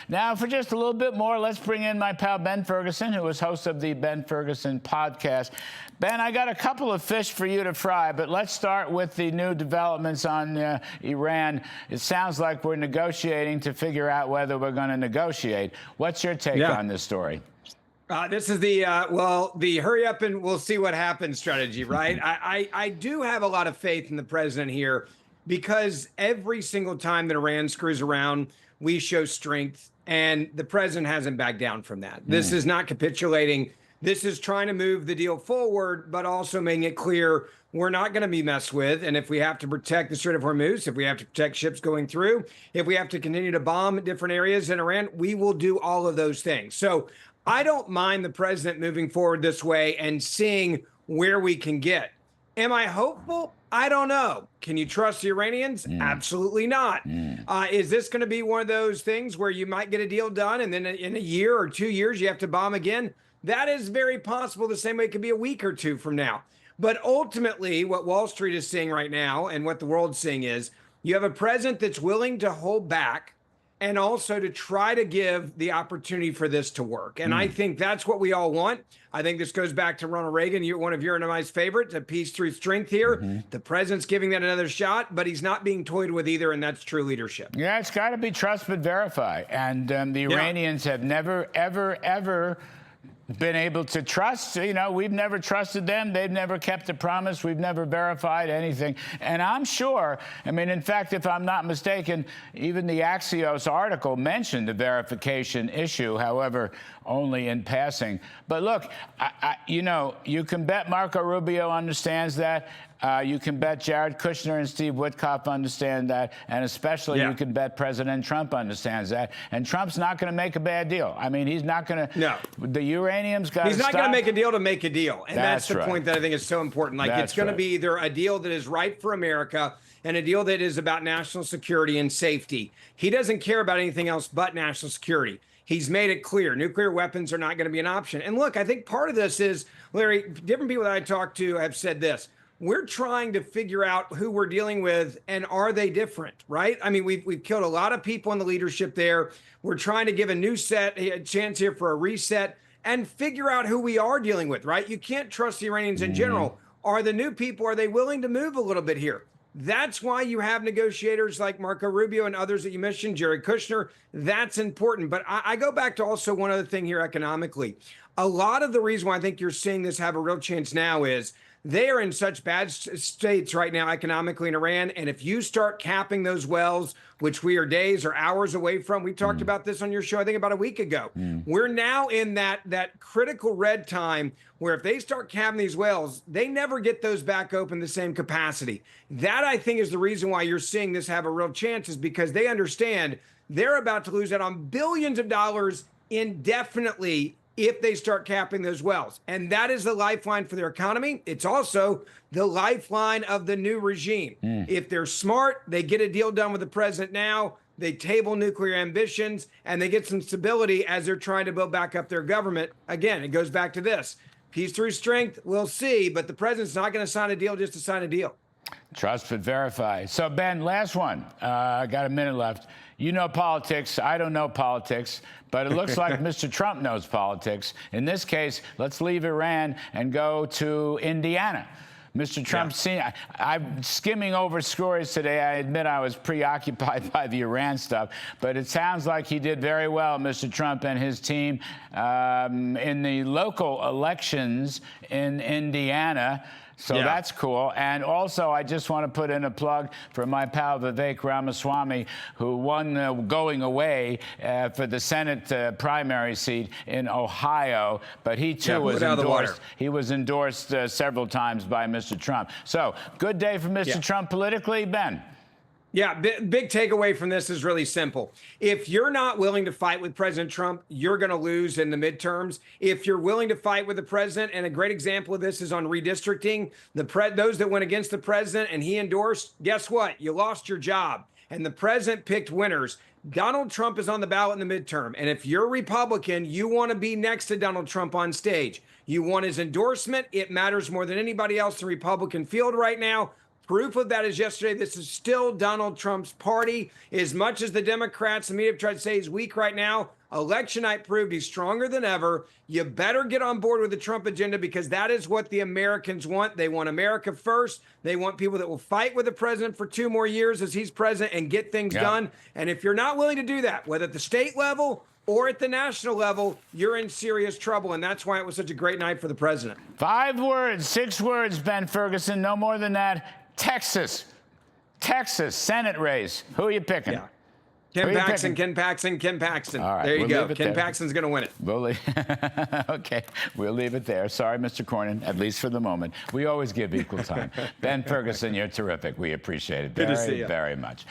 Now, for just a little bit more, let's bring in my pal Ben Ferguson, who is host of the Ben Ferguson podcast. Ben, I got a couple of fish for you to fry, but let's start with the new developments on Iran. It sounds like we're negotiating to figure out whether we're going to negotiate. What's your take on this story? This is the hurry up and we'll see what happens strategy, right? I do have a lot of faith in the president here, because every single time that Iran screws around, we show strength, and the president hasn't backed down from that. This is not capitulating. This is trying to move the deal forward, but also making it clear we're not going to be messed with. And if we have to protect the Strait of Hormuz, if we have to protect ships going through, if we have to continue to bomb different areas in Iran, we will do all of those things. So I don't mind the president moving forward this way and seeing where we can get. Am I hopeful? I don't know. Can you trust the Iranians? Absolutely not. Is this going to be one of those things where you might get a deal done and then in a year or 2 years you have to bomb again? That is very possible. The same way it could be a week or two from now. But ultimately, what Wall Street is seeing right now and what the world's seeing is you have a president that's willing to hold back and also to try to give the opportunity for this to work. And I think that's what we all want. I think this goes back to Ronald Reagan, one of your and my favorites, a peace through strength here. The president's giving that another shot, but he's not being toyed with either, and that's true leadership. Yeah, it's got to be trust but verify. And the Iranians have never, ever, ever been able to trust. You know, we've never trusted them. They've never kept a promise. We've never verified anything. And I'm sure, I mean, in fact, if I'm not mistaken, even the Axios article mentioned the verification issue, however, only in passing. But look, you know, you can bet Marco Rubio understands that. You can bet Jared Kushner and Steve Witkoff understand that. And especially you can bet President Trump understands that. And Trump's not going to make a bad deal. I mean, he's not going to. No. The uranium's got to stop. He's not going to make a deal to make a deal. And that's the point that I think is so important. Like, it's going to be either a deal that is right for America and a deal that is about national security and safety. He doesn't care about anything else but national security. He's made it clear nuclear weapons are not going to be an option. And look, I think part of this is, Larry, different people that I talked to have said this. We're trying to figure out who we're dealing with and are they different, right? I mean, we've killed a lot of people in the leadership there. We're trying to give a new set a chance here for a reset and figure out who we are dealing with, right? You can't trust the Iranians in general. Are the new people, are they willing to move a little bit here? That's why you have negotiators like Marco Rubio and others that you mentioned, Jared Kushner. That's important. But I go back to also one other thing here economically. A lot of the reason why I think you're seeing this have a real chance now is they are in such bad states right now economically in Iran. And if you start capping those wells, which we are days or hours away from, we talked about this on your show, I think about a week ago. We're now in that critical red time where if they start capping these wells, they never get those back open the same capacity. That, I think, is the reason why you're seeing this have a real chance, is because they understand they're about to lose out on billions of dollars indefinitely if they start capping those wells. And that is the lifeline for their economy. It's also the lifeline of the new regime. If they're smart, they get a deal done with the president now, they table nuclear ambitions, and they get some stability as they're trying to build back up their government. Again, it goes back to this. Peace through strength, we'll see, but the president's not going to sign a deal just to sign a deal. Trust but verify. So, Ben, last one. I got a minute left. You know politics. I don't know politics, but it looks like Mr. Trump knows politics. In this case, let's leave Iran and go to Indiana. Mr. Trump, I'm skimming over stories today. I admit I was preoccupied by the Iran stuff, but it sounds like he did very well, Mr. Trump and his team, in the local elections in Indiana. So that's cool. And also, I just want to put in a plug for my pal Vivek Ramaswamy, who won going away for the Senate primary seat in Ohio. But he, too, was endorsed. He was endorsed several times by Mr. Trump. So good day for Mr. Trump politically. Ben. Yeah, big takeaway from this is really simple. If you're not willing to fight with President Trump, you're going to lose in the midterms. If you're willing to fight with the president, and a great example of this is on redistricting, those that went against the president and he endorsed, guess what? You lost your job. And the president picked winners. Donald Trump is on the ballot in the midterm. And if you're Republican, you want to be next to Donald Trump on stage. You want his endorsement. It matters more than anybody else in the Republican field right now. Proof of that is yesterday. This is still Donald Trump's party. As much as the Democrats and media have tried to say he's weak right now, election night proved he's stronger than ever. You better get on board with the Trump agenda because that is what the Americans want. They want America first. They want people that will fight with the president for 2 more years as he's president and get things done. And if you're not willing to do that, whether at the state level or at the national level, you're in serious trouble. And that's why it was such a great night for the president. 5 words, 6 words, Ben Ferguson, no more than that. Texas, Senate race. Who are you picking? Yeah. Ken Paxton. All right, there you we'll go. Ken Paxton's going to win it. Okay, we'll leave it there. Sorry, Mr. Cornyn, at least for the moment. We always give equal time. Ben Ferguson, you're terrific. We appreciate it Good to see you. very much.